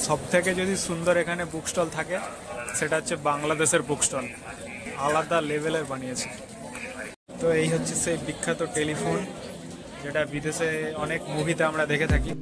সবথেকে যদি সুন্দর এখানে বুক স্টল থাকে সেটা হচ্ছে বাংলাদেশের বুক স্টল, আলাদা লেভেলের বানিয়েছে। তো এই হচ্ছে সেই বিখ্যাত টেলিফোন যেটা বিদেশে অনেক মুভিতে আমরা দেখে থাকি।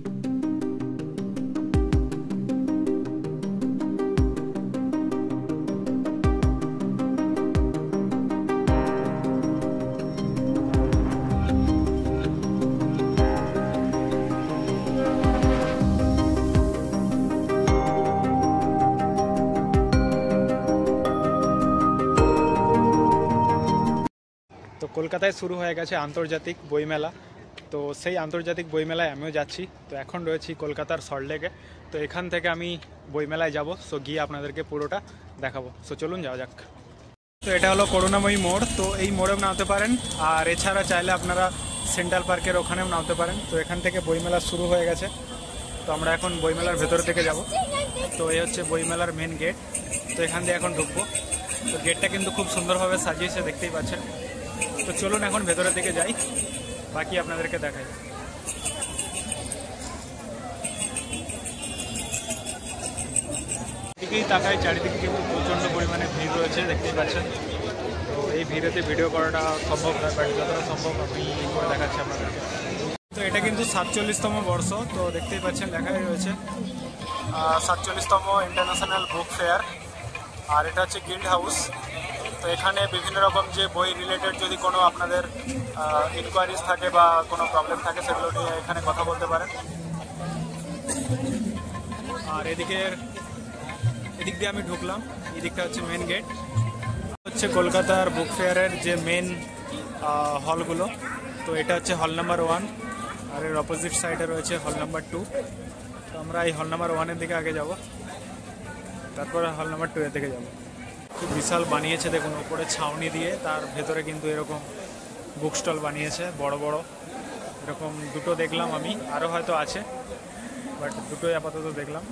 তো কলকাতায় শুরু হয়ে গেছে আন্তর্জাতিক বইমেলা, তো সেই আন্তর্জাতিক বইমেলায় আমিও যাচ্ছি। তো এখন রয়েছি কলকাতার সল্টলেকে, তো এখান থেকে আমি বইমেলায় যাব। সো গিয়ে আপনাদেরকে পুরোটা দেখাবো। সো চলুন যাওয়া যাক। তো এটা হলো করুণাময়ী মোড়, তো এই মোড়েও নামতে পারেন, আর এছাড়া চাইলে আপনারা সেন্ট্রাল পার্কের ওখানেও নামতে পারেন। তো এখান থেকে বইমেলা শুরু হয়ে গেছে, তো আমরা এখন বইমেলার ভেতর থেকে যাব। তো এই হচ্ছে বইমেলার মেন গেট, তো এখান দিয়ে এখন ঢুকবো। তো গেটটা কিন্তু খুব সুন্দরভাবে সাজিয়েছে, দেখতেই পাচ্ছেন। তো চলুন এখন ভেতরের দিকে যাই, বাকি আপনাদেরকে দেখাই। এদিকেই তাকাই, চারিদিকে কিন্তু প্রচণ্ড পরিমাণে ভিড় রয়েছে, দেখতেই পাচ্ছেন। তো এই ভিড়েতে ভিডিও করাটা সম্ভব নয়, বাট যতটা সম্ভব আমি করে দেখাচ্ছি আপনাদেরকে। তো এটা কিন্তু 47তম বর্ষ, তো দেখতেই পাচ্ছেন লেখাই রয়েছে 47তম ইন্টারন্যাশনাল বুক ফেয়ার। আর এটা হচ্ছে গিল্ড হাউস। তো এখানে বিভিন্ন রকম যে বই রিলেটেড যদি কোনো আপনাদের ইনকোয়ারিজ থাকে বা কোনো প্রবলেম থাকে সেগুলো নিয়ে এখানে কথা বলতে পারেন। আর এদিক দিয়ে আমি ঢুকলাম, এই দিকটা হচ্ছে মেন গেট। হচ্ছে কলকাতার বুক ফেয়ারের যে মেন হলগুলো। তো এটা হচ্ছে হল নাম্বার 1, আর এর অপোজিট সাইডে রয়েছে হল নাম্বার 2। তো আমরা এই হল নাম্বার 1-এর দিকে আগে যাব, তারপরে হল নাম্বার 2-এর দিকে যাব। খুব বিশাল বানিয়েছে, দেখুন উপরে ছাউনি দিয়ে, তার ভেতরে কিন্তু এরকম বুক স্টল বানিয়েছে বড় বড়। এরকম দুটো দেখলাম আমি, আরও হয়তো আছে, বাট দুটোই আপাতত দেখলাম।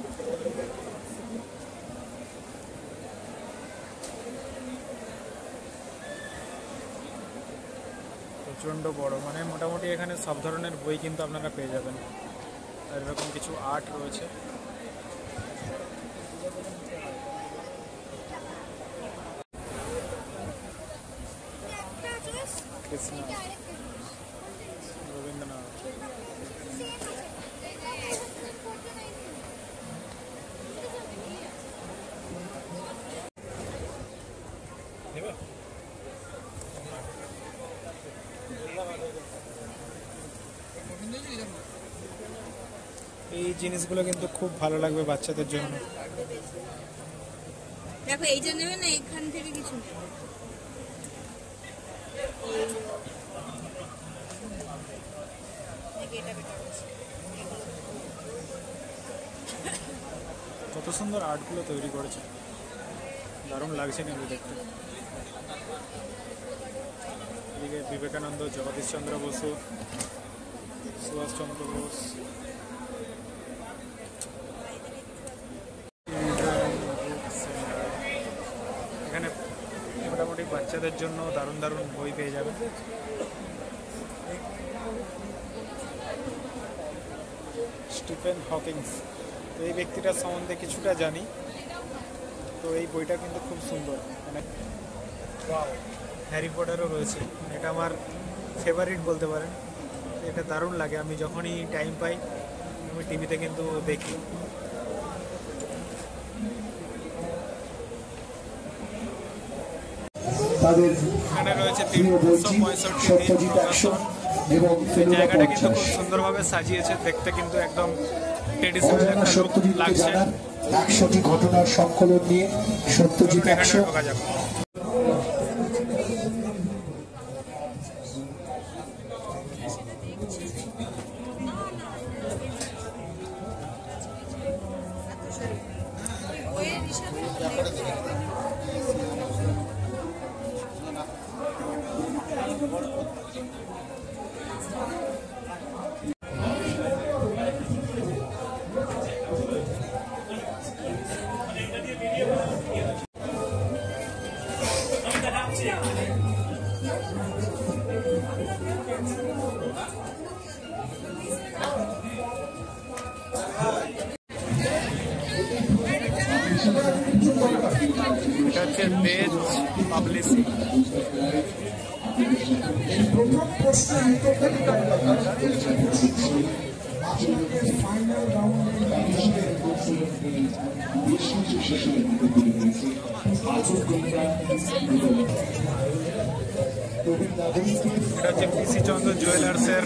প্রচণ্ড বড়, মানে মোটামুটি এখানে সব ধরনের বই কিন্তু আপনারা পেয়ে যাবেন। আর এরকম কিছু আর্ট রয়েছে। রবীন্দ্রনাথ, এই জিনিসগুলো কিন্তু খুব ভালো লাগবে বাচ্চাদের জন্য। দেখো এইটা নেবে না, এখান থেকে কিছু কত সুন্দর আর্টগুলো তৈরি করেছে, দারুণ লাগছে কিন্তু দেখতে। এদিকে বিবেকানন্দ, জগদীশচন্দ্র বসু, সুভাষচন্দ্র বোস, এখানে মোটামুটি বাচ্চাদের জন্য দারুণ দারুণ বই পেয়ে যাবে। স্টিফেন হকিংস, তো এই ব্যক্তিটার সম্বন্ধে কিছুটা জানি। তো এই বইটা কিন্তু খুব সুন্দর, মানে হ্যারি পটারও রয়েছে। এটা আমার ফেভারিট বলতে পারেন, এটা দারুণ লাগে। আমি যখনই টাইম পাই আমি টিভিতে কিন্তু দেখি। এখানে রয়েছে 365 এবং জায়গাটা কিন্তু খুব সুন্দরভাবে সাজিয়েছে, দেখতে কিন্তু একদম ট্রেডিশনাল একটা লুক লাগছে। 100টি ঘটনার সংকলন নিয়ে সত্যজিৎ 100। এটা হচ্ছে দেজ পাবলিসিং। এটা হচ্ছে পিসি চন্দ্র জুয়েলার্সের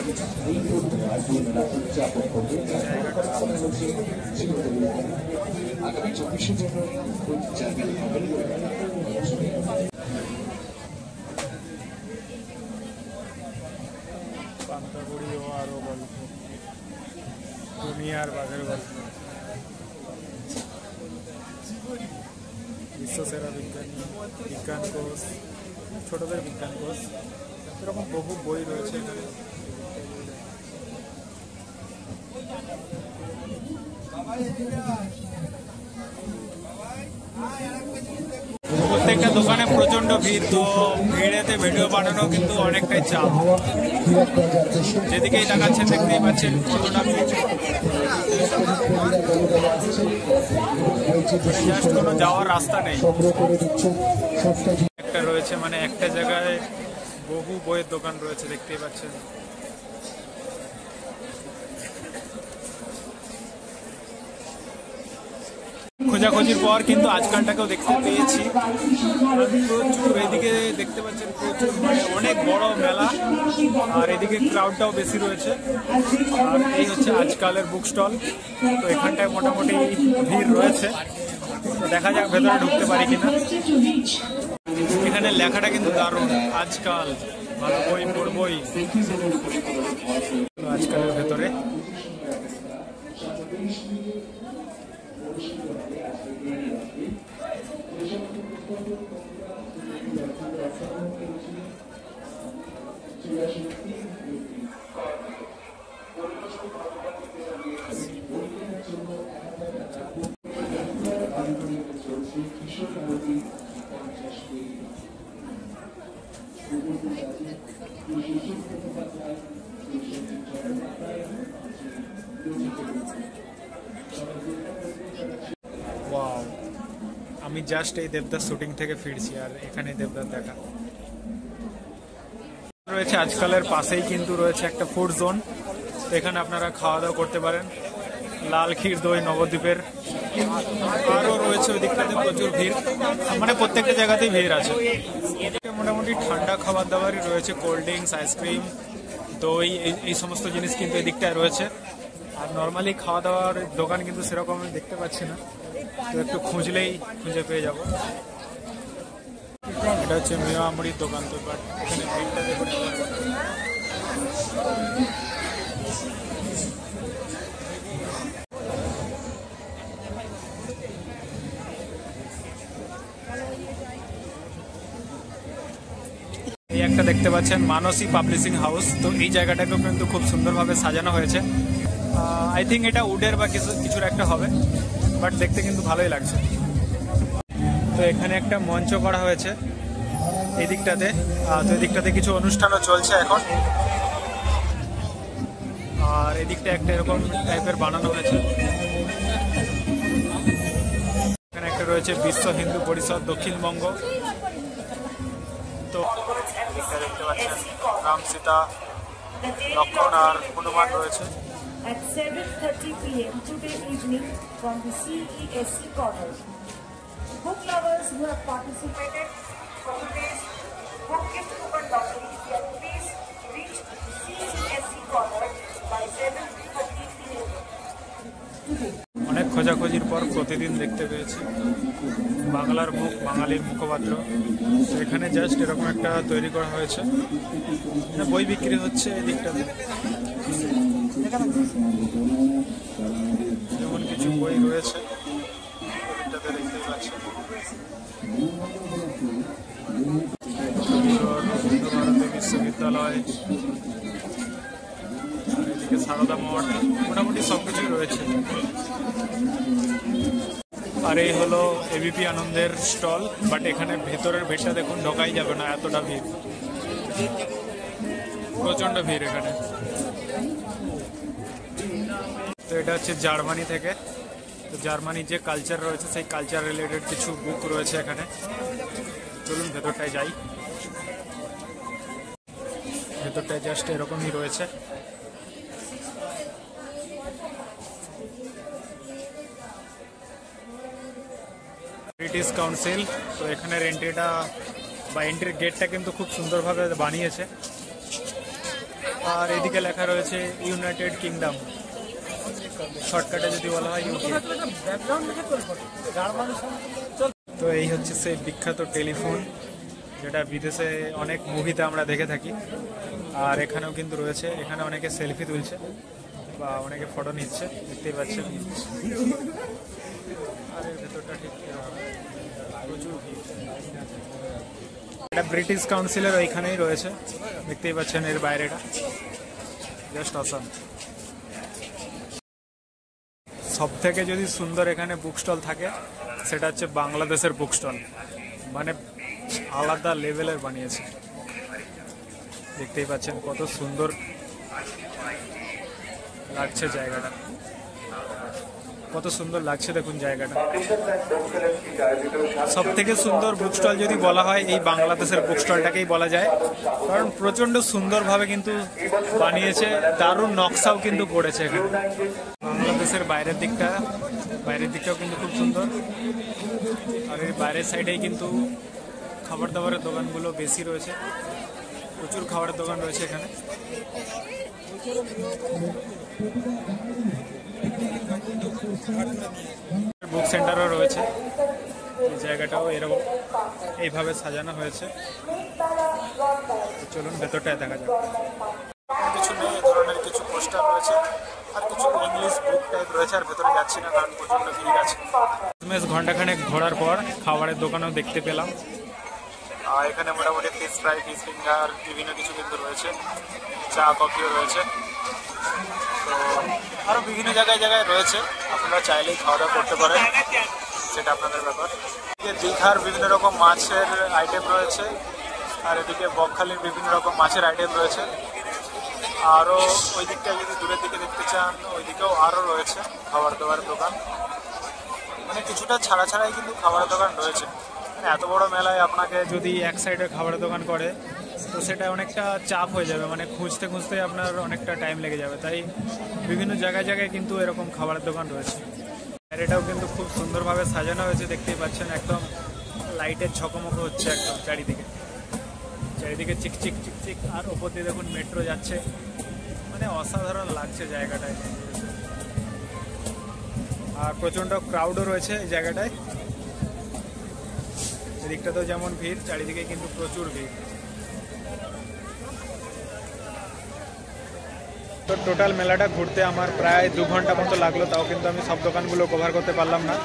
পান্তাগুড়ি ও আরো গল্প, দুনিয়ার বাঘের গল্প, বিশ্বসেরা বিজ্ঞান কোষ, ছোটদের বিজ্ঞান কোষ, এরকম বহু বই রয়েছে এখানে। প্রত্যেকটা দোকানে প্রচন্ড ভিড়, তো ভিড়েতে ভিডিও বানানো কিন্তু অনেকটাই চাপ। যেদিকেই তাকাচ্ছেন দেখতেই পাচ্ছেন কতটা ভিড়। জাস্ট কোনো যাওয়ার রাস্তা নেই। একটা রয়েছে মানে একটা জায়গায় বহু বইয়ের দোকান রয়েছে দেখতেই পাচ্ছেন। খোঁজাখুঁজির পর কিন্তু আজকালটাকেও দেখতে পেয়েছি। প্রচুর এদিকে দেখতে পাচ্ছেন, প্রচুর মানে অনেক বড় মেলা, আর এদিকে ক্রাউডটাও বেশি রয়েছে। আর এই হচ্ছে আজকালের বুক স্টল। তো এখানটায় মোটামুটি ভিড় রয়েছে, তো দেখা যাক ভেতরে ঢুকতে পারি কিনা। এখানে লেখাটা কিন্তু দারুণ, আজকাল ভালো বই পড়বই। আজকালের ভেতরে ওয়াও, আমি জাস্ট এই দেবদাস শুটিং থেকে ফিরছি, আর এখানে দেবদাস দেখা রয়েছে। আজকালের পাশেই কিন্তু রয়েছে একটা ফুড জোন, তো এখানে আপনারা খাওয়া দাওয়া করতে পারেন। লাল ক্ষীর দই নবদ্বীপের, আরও রয়েছে ওই দিকটাতে প্রচুর ভিড়, মানে প্রত্যেকটা জায়গাতেই ভিড় আছে। মোটামুটি ঠান্ডা খাবার দাবারই রয়েছে, কোল্ড ড্রিঙ্কস, আইসক্রিম, দই, এই সমস্ত জিনিস কিন্তু এই দিকটায় রয়েছে। আর নর্মালি খাওয়া দাওয়ার দোকান কিন্তু সেরকম আমি দেখতে পাচ্ছি না, তো একটু খুঁজলেই খুঁজে পেয়ে যাব। এটা হচ্ছে মেওয়ামুড়ির দোকান, তো বাট এখানে ভিড়টা দেখুন। এই একটা দেখতে পাচ্ছেন মানসী পাবলিশিং হাউস, তো এই জায়গাটাকেও কিন্তু খুব সুন্দরভাবে সাজানো হয়েছে। আই থিঙ্ক এটা উডের বা কিছুর একটা হবে, বাট দেখতে কিন্তু ভালোই লাগছে। তো এখানে একটা মঞ্চ করা হয়েছে এই দিকটাতে, তো এই দিকটাতে কিছু অনুষ্ঠানও চলছে এখন। আর এদিকটা একটা এরকম টাইপের বানানো হয়েছে। এখানে একটা রয়েছে বিশ্ব হিন্দু পরিষদ দক্ষিণবঙ্গ। তো এদিকটা দেখতে পাচ্ছেন রাম সীতা লক্ষণ আর হনুমান রয়েছে। At 7:30 p.m. today evening from the CESC corner. Book lovers who have participated for today's book gift coupon lottery, please reach CESC corner by 7:30 p.m. অনেক খোঁজাখুঁজির পর প্রতিদিন দেখতে পেয়েছি বাংলার মুখ, বাঙালির মুখপাত্র। এখানে জাস্ট এরকম একটা তৈরি করা হয়েছে, বই বিক্রি হচ্ছে এই দিকটাতে। যেমন কিছু বই রয়েছে এদিকটাতে দেখতে পাচ্ছি। ভারতী বিশ্ববিদ্যালয়, এদিকে সারদা মঠ, মোটামুটি সবকিছুই রয়েছে। আর এই হলো এবিপি আনন্দের স্টল, বাট এখানে ভেতরের ভিড়টা দেখুন, ঢোকাই যাবে না, এতটা ভিড়, প্রচন্ড ভিড় এখানে। তো এটা হচ্ছে জার্মানি থেকে তো জার্মানির যে কালচার রয়েছে সেই কালচার রিলেটেড কিছু বুক রয়েছে এখানে। চলুন ভেতরটায় যাই। ভেতরটায় জাস্ট এরকমই রয়েছে। British council. তো এখানে এন্ট্রিটা বা এন্ট্রির গেটটা কিন্তু খুব সুন্দরভাবে বানিয়েছে। আর এদিকে লেখা রয়েছে ইউনাইটেড কিংডম, শর্টকাটে যদি বলা হয় ইউকে। তো এই হচ্ছে সেই বিখ্যাত টেলিফোন, যেটা বিদেশে অনেক মুভিতে আমরা দেখে থাকি। আর এখানেও কিন্তু রয়েছে, এখানে অনেকে সেলফি তুলছে বা অনেকে ফটো নিচ্ছে, দেখতেই পাচ্ছেন। আর এর ভেতরটা ঠিক প্রচুর ভিড়। এটা ব্রিটিশ কাউন্সিলের ওইখানেই রয়েছে, দেখতেই পাচ্ছেন এর বাইরেটা জাস্ট অসাম। সব থেকে যদি সুন্দর এখানে বুক স্টল থাকে সেটা হচ্ছে বাংলাদেশের বুক স্টল, মানে আলাদা লেভেলের বানিয়েছে। দেখতেই পাচ্ছেন কত সুন্দর লাগছে জায়গাটা, কত সুন্দর লাগছে দেখুন জায়গাটা। সব থেকে সুন্দর বুক স্টল যদি বলা হয় এই বাংলাদেশের বুক স্টলটাকেই বলা যায়, কারণ প্রচণ্ড সুন্দরভাবে কিন্তু বানিয়েছে, দারুণ নকশাও কিন্তু পড়েছে এখানে। বাংলাদেশের বাইরের দিকটাও কিন্তু খুব সুন্দর। আর এই বাইরের সাইডেই কিন্তু খাবার দাবারের দোকানগুলো বেশি রয়েছে, প্রচুর খাবারের দোকান রয়েছে এখানে। বুক সেন্টারও রয়েছে, এই জায়গাটাও এরকম এইভাবে সাজানো হয়েছে। চলুন ভেতরটায় দেখা যাক। কিছু নেই, এই ধরনের কিছু পোস্টার রয়েছে আর কিছু ইংলিশ বুক টাইপ রয়েছে। আর ভেতরে যাচ্ছি না কারণ প্রচন্ড ভিড় আছে। ঘন্টাখানেক ঘোরার পর খাবারের দোকানও দেখতে পেলাম। আর এখানে মোটামুটি ফিশ ফ্রাই, ফিশ ফিঙ্গার বিভিন্ন কিছু কিন্তু রয়েছে, চা কফিও রয়েছে। তো আরও বিভিন্ন জায়গায় রয়েছে, আপনারা চাইলেই খাওয়া দাওয়া করতে পারেন, সেটা আপনাদের ব্যাপার। দীঘার বিভিন্ন রকম মাছের আইটেম রয়েছে, আর এদিকে বকখালির বিভিন্ন রকম মাছের আইটেম রয়েছে। আরও ওই দিকটায় যদি দূরের দিকে দেখতে চান, ওই দিকেও আরও রয়েছে খাবার দাবার দোকান, মানে কিছুটা ছাড়াই কিন্তু খাবারের দোকান রয়েছে। মানে এত বড় মেলায় আপনাকে যদি এক সাইডে খাবারের দোকান করে তো সেটা অনেকটা চাপ হয়ে যাবে, মানে খুঁজতে আপনার অনেকটা টাইম লেগে যাবে। তাই বিভিন্ন জায়গায় কিন্তু এরকম খাবারের দোকান রয়েছে। আর এটাও কিন্তু খুব সুন্দরভাবে সাজানো হয়েছে, দেখতেই পাচ্ছেন একদম লাইটের ঝকমকো হচ্ছে একদম চারিদিকে চিকচিক। আর ওপর দিয়ে দেখুন মেট্রো যাচ্ছে, মানে অসাধারণ লাগছে জায়গাটায়। আর প্রচণ্ড ক্রাউডও রয়েছে এই জায়গাটায়, এদিকটাতেও যেমন ভিড়, চারিদিকে কিন্তু প্রচুর ভিড়। তো টোটাল মেলাটা ঘুরতে আমার প্রায় 2 ঘন্টা মতো লাগলো, তাও কিন্তু আমি সব দোকানগুলো কভার করতে পারলাম না।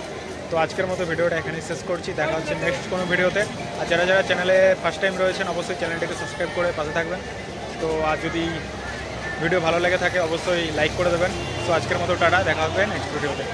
তো আজকের মতো ভিডিওটা এখানেই শেষ করছি, দেখা হচ্ছে নেক্সট কোনো ভিডিওতে। আর যারা চ্যানেলে ফার্স্ট টাইম রয়েছেন অবশ্যই চ্যানেলটাকে সাবস্ক্রাইব করে পাশে থাকবেন। তো আর যদি ভিডিও ভালো লেগে থাকে অবশ্যই লাইক করে দেবেন। তো আজকের মতো টাটা, দেখা হবে নেক্সট ভিডিওতে।